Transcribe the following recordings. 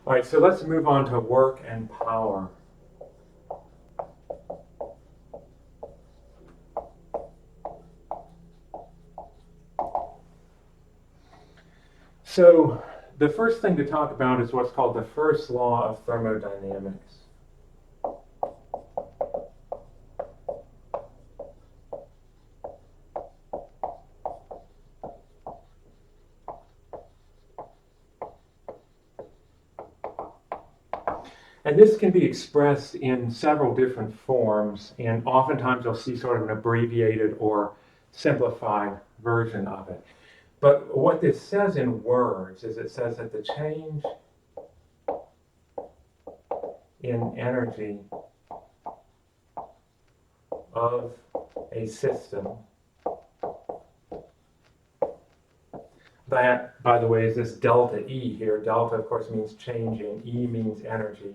All right, so let's move on to work and power. So the first thing to talk about is what's called the first law of thermodynamics. And this can be expressed in several different forms, and oftentimes you'll see sort of an abbreviated or simplified version of it. But what this says in words is it says that the change in energy of a system, that, by the way, is this delta E here. Delta, of course, means changing. E means energy,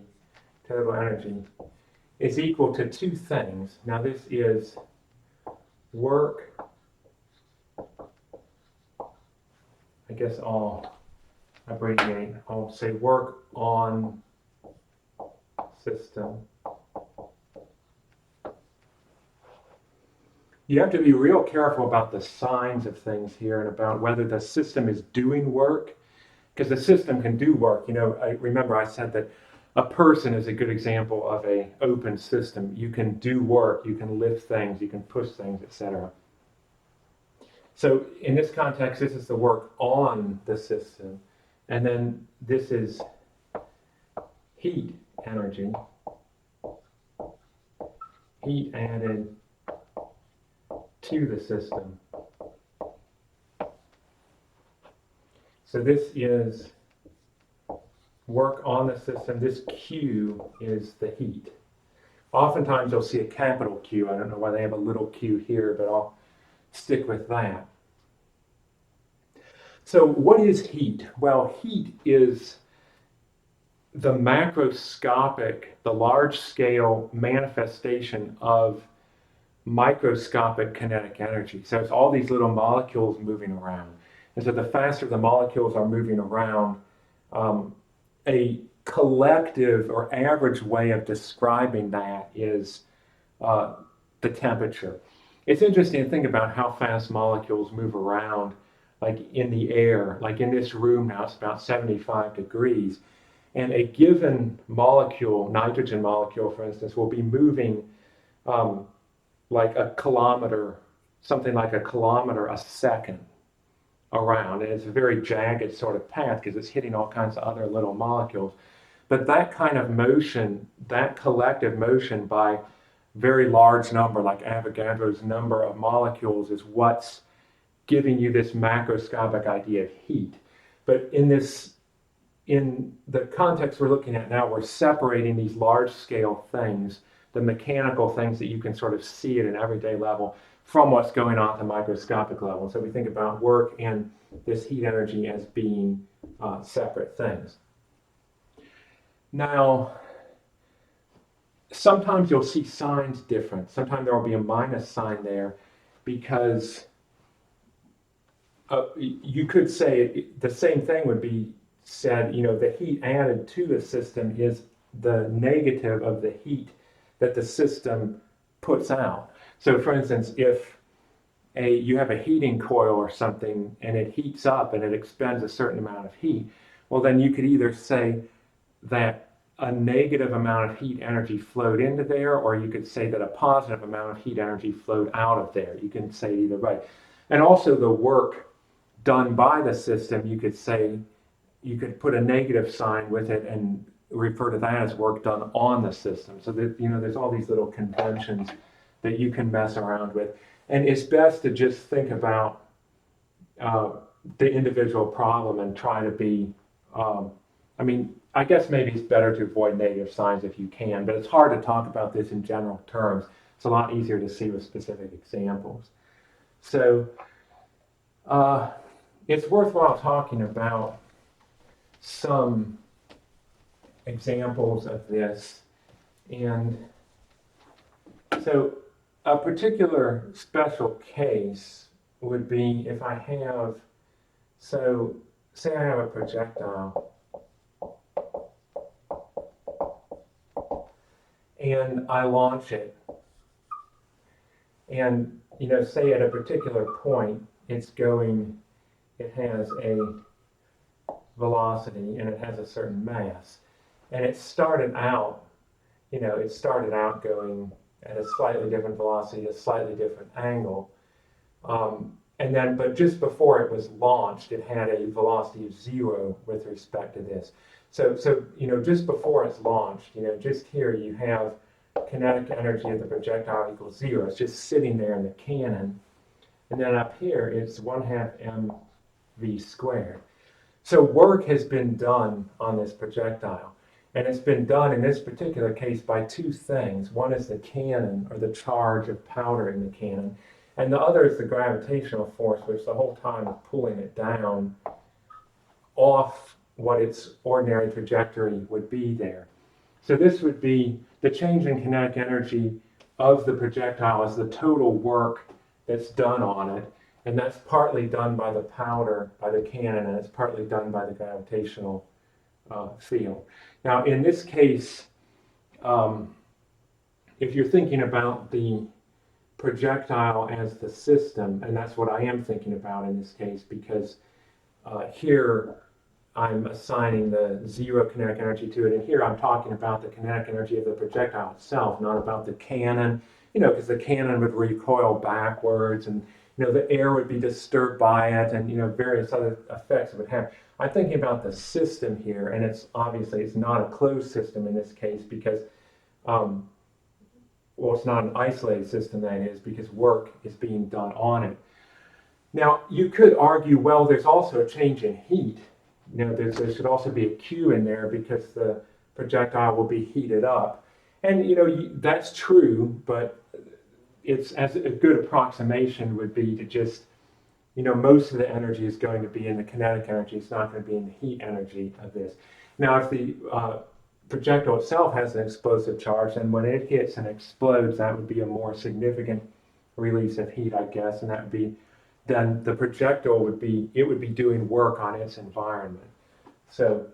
total energy, is equal to two things. Now, this is work. I guess I'll abbreviate. I'll say work on system. You have to be real careful about the signs of things here and about whether the system is doing work, because the system can do work. I remember I said that a person is a good example of a open system. You can do work, you can lift things, you can push things, etc. So in this context, this is the work on the system. And then this is heat energy, heat added to the system. So this is work on the system. This Q is the heat. Oftentimes you'll see a capital Q. I don't know why they have a little q here, but I'll stick with that. So what is heat? Well, heat is the macroscopic, the large scale manifestation of microscopic kinetic energy. So it's all these little molecules moving around. And so the faster the molecules are moving around, a collective or average way of describing that is the temperature. It's interesting to think about how fast molecules move around, like in the air. Like in this room now, it's about 75 degrees. And a given molecule, nitrogen molecule, for instance, will be moving um, like a kilometer, something like a kilometer a second around. And it's a very jagged sort of path because it's hitting all kinds of other little molecules. But that kind of motion, that collective motion by very large number, like Avogadro's number of molecules, is what's giving you this macroscopic idea of heat. But in the context we're looking at now, we're separating these large scale things, the mechanical things that you can sort of see at an everyday level, from what's going on at the microscopic level. So we think about work and this heat energy as being separate things. Now, sometimes you'll see signs different. Sometimes there will be a minus sign there because you could say the same thing would be said, the heat added to the system is the negative of the heat that the system puts out. So for instance, if you have a heating coil or something and it heats up and it expends a certain amount of heat, well then you could either say that a negative amount of heat energy flowed into there, or you could say that a positive amount of heat energy flowed out of there. You can say either way. And also the work done by the system, you could put a negative sign with it and refer to that as work done on the system. So that, there's all these little conventions that you can mess around with. And it's best to just think about the individual problem and try to be, I guess maybe it's better to avoid negative signs if you can, but it's hard to talk about this in general terms. It's a lot easier to see with specific examples. So it's worthwhile talking about some examples of this. And so a particular special case would be if I have, so say I have a projectile and I launch it. And, say at a particular point, it has a velocity and it has a certain mass. And it started out going at a slightly different velocity, a slightly different angle. But just before it was launched, it had a velocity of 0 with respect to this. So just before it's launched, just here you have kinetic energy of the projectile equals 0. It's just sitting there in the cannon. And then up here, it's 1/2 mv squared. So work has been done on this projectile. And it's been done in this particular case by two things. One is the cannon, or the charge of powder in the cannon. And the other is the gravitational force, which the whole time is pulling it down off what its ordinary trajectory would be there. So this would be the change in kinetic energy of the projectile is the total work that's done on it. And that's partly done by the powder, by the cannon, and it's partly done by the gravitational field. Now, in this case, if you're thinking about the projectile as the system, and that's what I am thinking about in this case, because here I'm assigning the 0 kinetic energy to it, and here I'm talking about the kinetic energy of the projectile itself, not about the cannon, because the cannon would recoil backwards, and the air would be disturbed by it, and various other effects it would have. I'm thinking about the system here, and it's not a closed system in this case because, it's not an isolated system, that is, because work is being done on it. Now, you could argue, well, there's also a change in heat. There should also be a Q in there because the projectile will be heated up. And, that's true, but it's as a good approximation would be to just, most of the energy is going to be in the kinetic energy. It's not going to be in the heat energy of this. Now, if the projectile itself has an explosive charge, then when it hits and explodes, that would be a more significant release of heat, I guess, and that would be, then the projectile would be doing work on its environment. So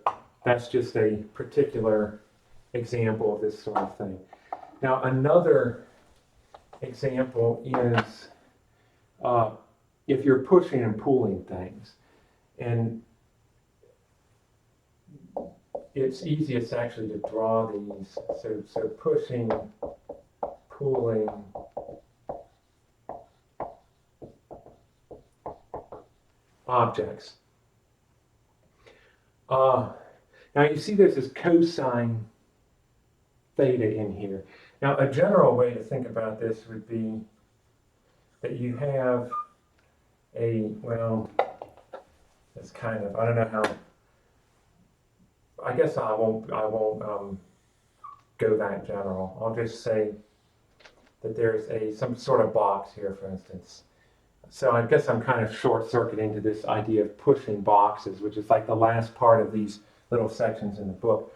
that's just a particular example of this sort of thing. Now, another example is if you're pushing and pulling things, and it's easiest actually to draw these. So pushing, pulling, objects. Now you see there's this cosine theta in here. Now a general way to think about this would be that you have it's kind of, I don't know how, I guess I won't go that general. I'll just say that there's some sort of box here, for instance. So I guess I'm kind of short-circuiting to this idea of pushing boxes, which is like the last part of these little sections in the book.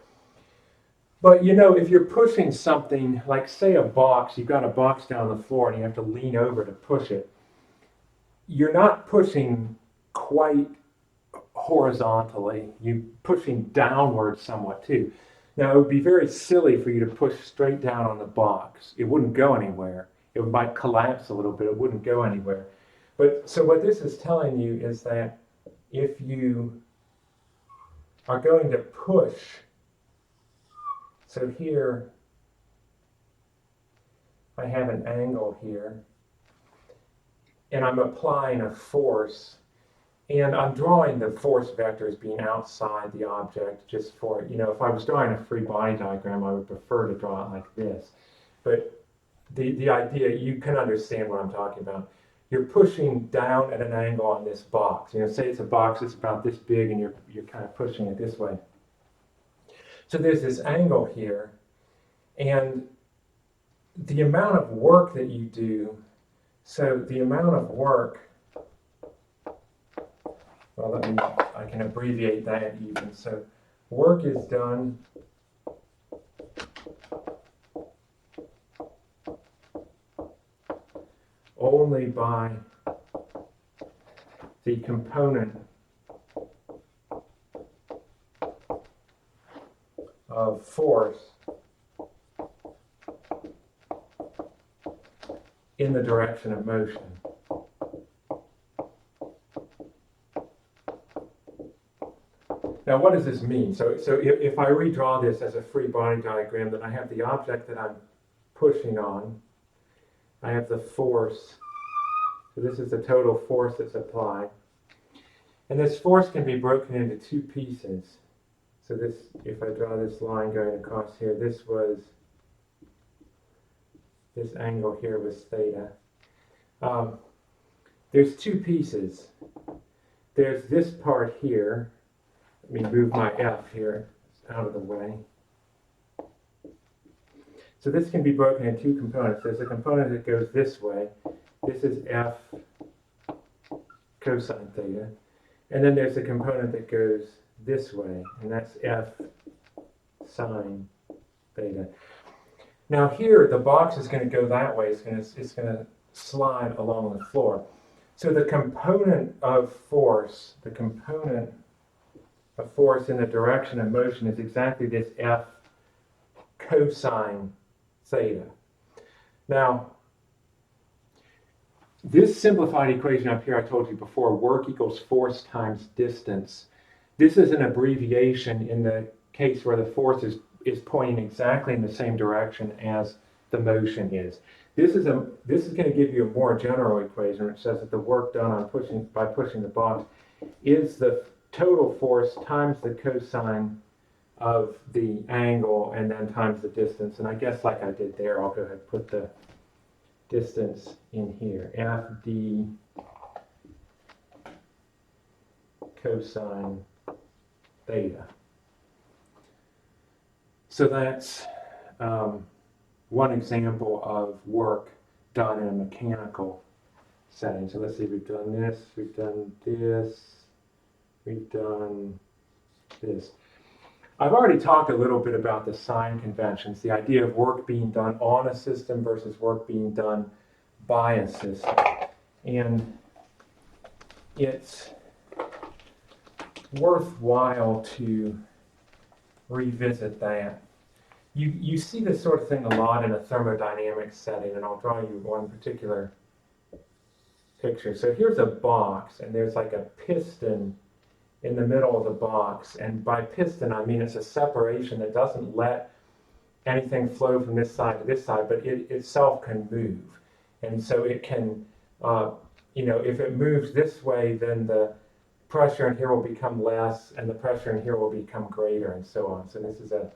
But if you're pushing something, like say a box, you've got a box down on the floor and you have to lean over to push it, you're not pushing quite horizontally. You're pushing downward somewhat too. Now, it would be very silly for you to push straight down on the box. It wouldn't go anywhere. It might collapse a little bit. It wouldn't go anywhere. But so what this is telling you is that if you are going to push, so here I have an angle here, and I'm applying a force, and I'm drawing the force vector as being outside the object just for, if I was drawing a free body diagram, I would prefer to draw it like this. But the idea, you can understand what I'm talking about. You're pushing down at an angle on this box. Say it's a box that's about this big and you're kind of pushing it this way. So there's this angle here, and the amount of work that you do, so the amount of work, well, I can abbreviate that even. So work is done only by the component of force in the direction of motion. Now, what does this mean? So if I redraw this as a free body diagram, then I have the object that I'm pushing on. I have the force. So this is the total force that's applied. And this force can be broken into two pieces. So this, if I draw this line going across here, this angle here was theta. There's two pieces. There's this part here. Let me move my F here out of the way. So this can be broken into two components. There's a component that goes this way. This is F cosine theta. And then there's a component that goes this way, and that's F sine theta. Now here, the box is going to go that way. It's going to slide along the floor. So the component of force in the direction of motion is exactly this F cosine theta. Now, this simplified equation up here, I told you before, work equals force times distance. This is an abbreviation in the case where the force is pointing exactly in the same direction as the motion is. This is going to give you a more general equation, which says that the work done by pushing the box is the total force times the cosine of the angle and then times the distance. And I guess like I did there, I'll go ahead and put the distance in here. FD cosine theta. So that's one example of work done in a mechanical setting. So let's see, we've done this, we've done this, we've done this. I've already talked a little bit about the sign conventions, the idea of work being done on a system versus work being done by a system. And it's worthwhile to revisit that. You see this sort of thing a lot in a thermodynamics setting, and I'll draw you one particular picture. So here's a box, and there's like a piston in the middle of the box, and by piston I mean it's a separation that doesn't let anything flow from this side to this side, but it itself can move. And so it can, if it moves this way, then the pressure in here will become less, and the pressure in here will become greater, and so on. So this is a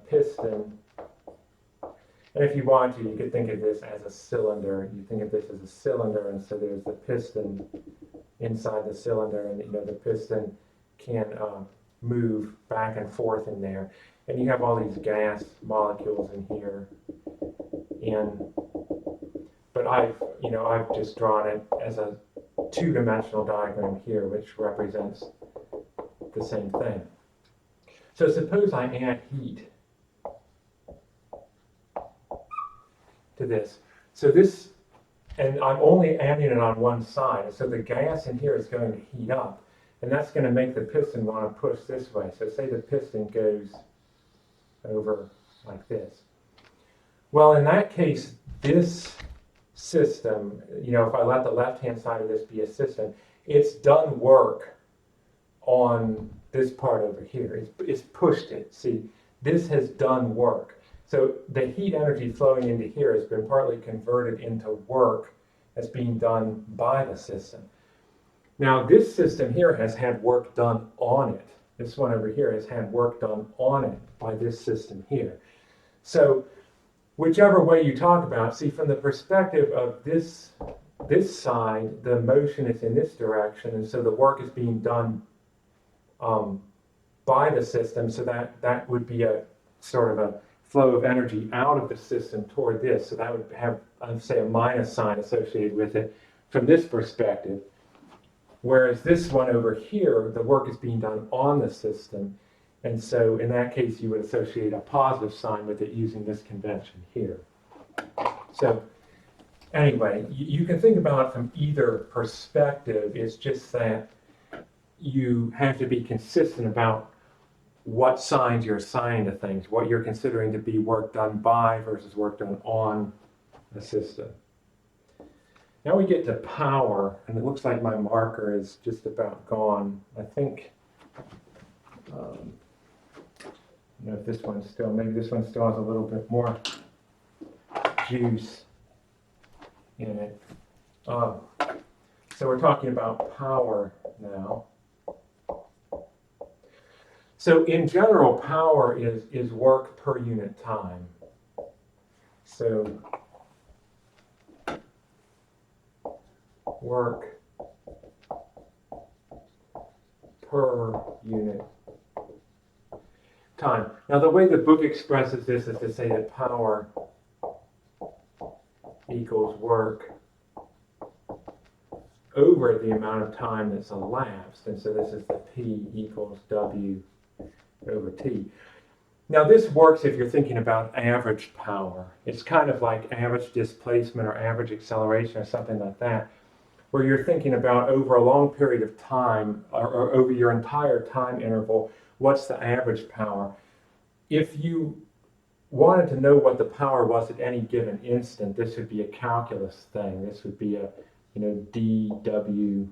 piston. And if you want to, you could think of this as a cylinder. You think of this as a cylinder, and so there's the piston inside the cylinder, and the piston can move back and forth in there. And you have all these gas molecules in here. But I've just drawn it as a two-dimensional diagram here, which represents the same thing. So suppose I add heat to this. So this, and I'm only adding it on one side. So the gas in here is going to heat up, and that's going to make the piston want to push this way. So say the piston goes over like this. Well, in that case, this system, if I let the left-hand side of this be a system, it's done work on this part over here. It's pushed it. See, this has done work. So the heat energy flowing into here has been partly converted into work that's being done by the system. Now, this system here has had work done on it. This one over here has had work done on it by this system here. So whichever way you talk about, see, from the perspective of this side, the motion is in this direction, and so the work is being done by the system, so that would be a sort of a flow of energy out of the system toward this. So that would have, I'd say, a minus sign associated with it from this perspective. Whereas this one over here, the work is being done on the system. And so in that case, you would associate a positive sign with it using this convention here. So anyway, you can think about it from either perspective. It's just that you have to be consistent about what signs you're assigning to things, what you're considering to be work done by versus work done on a system. Now we get to power, and it looks like my marker is just about gone. I think, I don't know if this one's still, maybe this one still has a little bit more juice in it. So we're talking about power now. So in general, power is work per unit time. So work per unit time. Now the way the book expresses this is to say that power equals work over the amount of time that's elapsed. And so this is the P equals W over T. Now this works if you're thinking about average power. It's kind of like average displacement or average acceleration or something like that, where you're thinking about over a long period of time or over your entire time interval, what's the average power? If you wanted to know what the power was at any given instant, this would be a calculus thing. This would be a, dW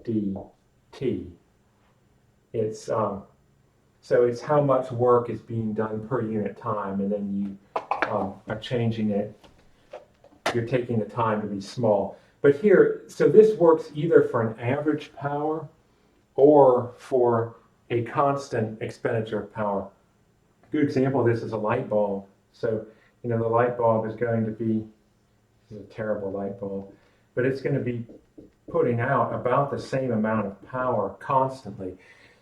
dt. It's so it's how much work is being done per unit time, and then you are changing it. You're taking the time to be small. But here, so this works either for an average power or for a constant expenditure of power. A good example of this is a light bulb. So, the light bulb is going to be, this is a terrible light bulb, but it's going to be putting out about the same amount of power constantly.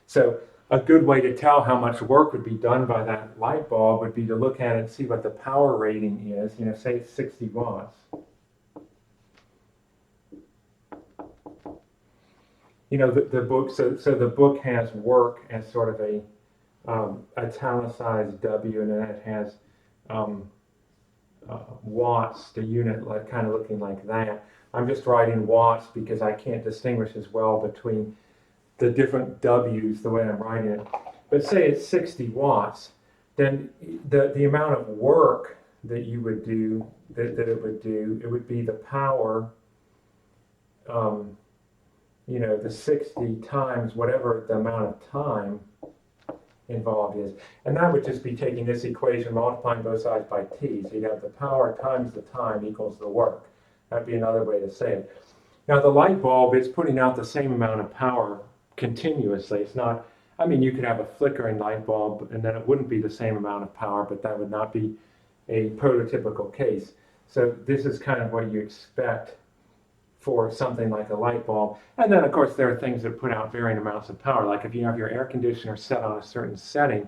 So a good way to tell how much work would be done by that light bulb would be to look at it and see what the power rating is. Say it's 60 watts. The book, so the book has work as sort of a italicized W, and then it has watts, the unit, like kind of looking like that. I'm just writing watts because I can't distinguish as well between the different W's the way I'm writing it. But say it's 60 watts, then the amount of work that you would do, that it would be the power, the 60 times whatever the amount of time involved is. And that would just be taking this equation, multiplying both sides by t. So you'd have the power times the time equals the work. That'd be another way to say it. Now the light bulb is putting out the same amount of power continuously. It's not, you could have a flickering light bulb and then it wouldn't be the same amount of power, but that would not be a prototypical case. So this is kind of what you expect for something like a light bulb. And then of course there are things that put out varying amounts of power. Like if you have your air conditioner set on a certain setting,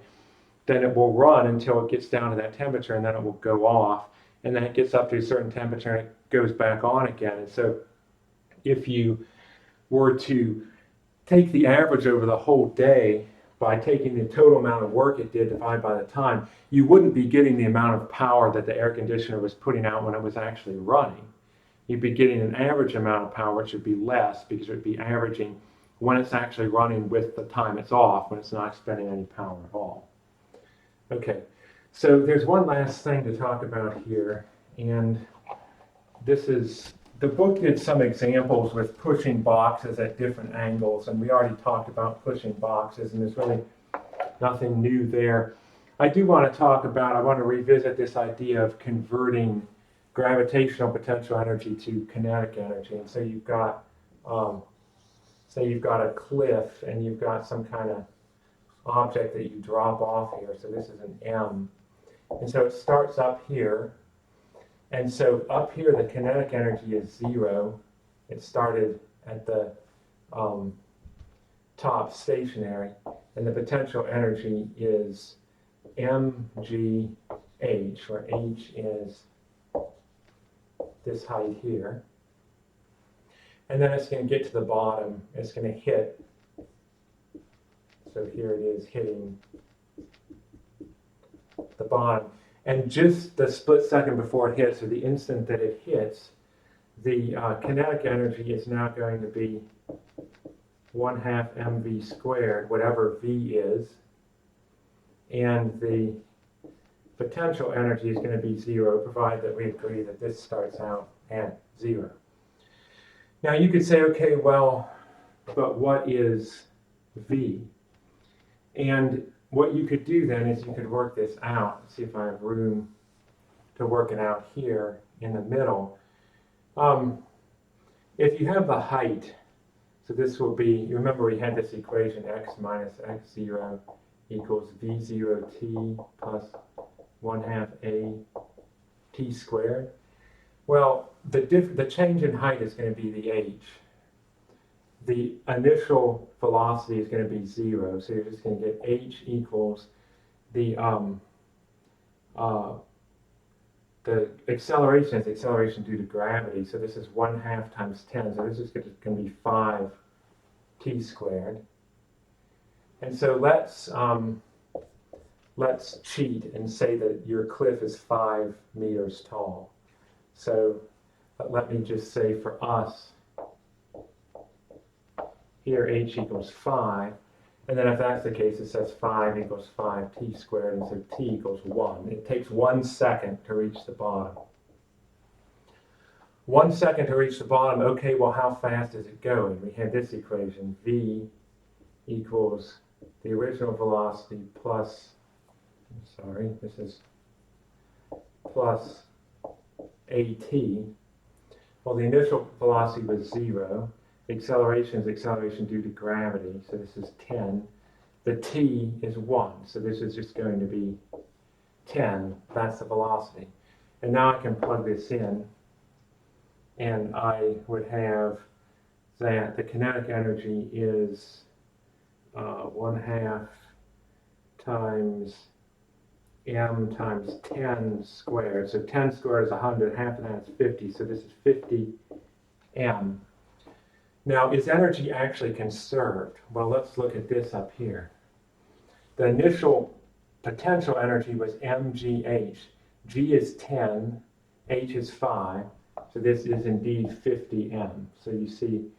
then it will run until it gets down to that temperature and then it will go off. And then it gets up to a certain temperature and it goes back on again. And so if you were to take the average over the whole day by taking the total amount of work it did divided by the time, you wouldn't be getting the amount of power that the air conditioner was putting out when it was actually running. You'd be getting an average amount of power, which would be less because it would be averaging when it's actually running with the time it's off, when it's not expending any power at all. Okay, so there's one last thing to talk about here, and this is, the book did some examples with pushing boxes at different angles, and we already talked about pushing boxes, and there's really nothing new there. I do want to talk about, I want to revisit this idea of converting gravitational potential energy to kinetic energy. And so you've got, say you've got a cliff and you've got some kind of object that you drop off here. So this is an M. And so it starts up here. And so up here, the kinetic energy is 0. It started at the top stationary. And the potential energy is mgh, where h is this height here. And then it's going to get to the bottom. It's going to hit. So here it is hitting the bottom. And just the split second before it hits, or the instant that it hits, the kinetic energy is now going to be 1/2 mv squared, whatever v is. And the potential energy is going to be 0, provided that we agree that this starts out at 0. Now you could say, okay, well, but what is V? And what you could do then is you could work this out. Let's see if I have room to work it out here in the middle. If you have the height, so this will be, you remember we had this equation, x minus x0 equals v0t plus 1/2 a t squared. Well, the change in height is going to be the h. The initial velocity is going to be 0, so you're just going to get h equals the acceleration is acceleration due to gravity, so this is 1/2 times 10, so this is going to be 5 t squared. And so let's cheat and say that your cliff is 5 meters tall. So let me just say for us, here h equals 5, and then if that's the case, it says 5 equals 5t squared, and so t equals 1. It takes 1 second to reach the bottom. 1 second to reach the bottom. Okay, well, how fast is it going? We had this equation, v equals the original velocity plus, this is plus at. Well, the initial velocity was 0. The acceleration is acceleration due to gravity, so this is 10. The t is 1, so this is just going to be 10. That's the velocity. And now I can plug this in, and I would have that the kinetic energy is 1/2 times m times 10 squared. So 10 squared is 100, half of that is 50, so this is 50 m. Now, is energy actually conserved? Well, let's look at this up here. The initial potential energy was mgh. G is 10, h is 5, so this is indeed 50 m. So you see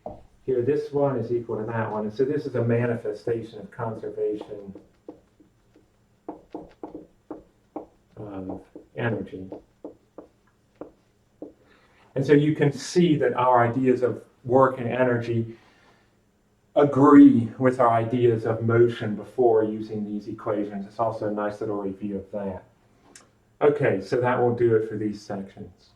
here, this one is equal to that one, and so this is a manifestation of conservation of energy. And so you can see that our ideas of work and energy agree with our ideas of motion before using these equations. It's also a nice little review of that. Okay, so that will do it for these sections.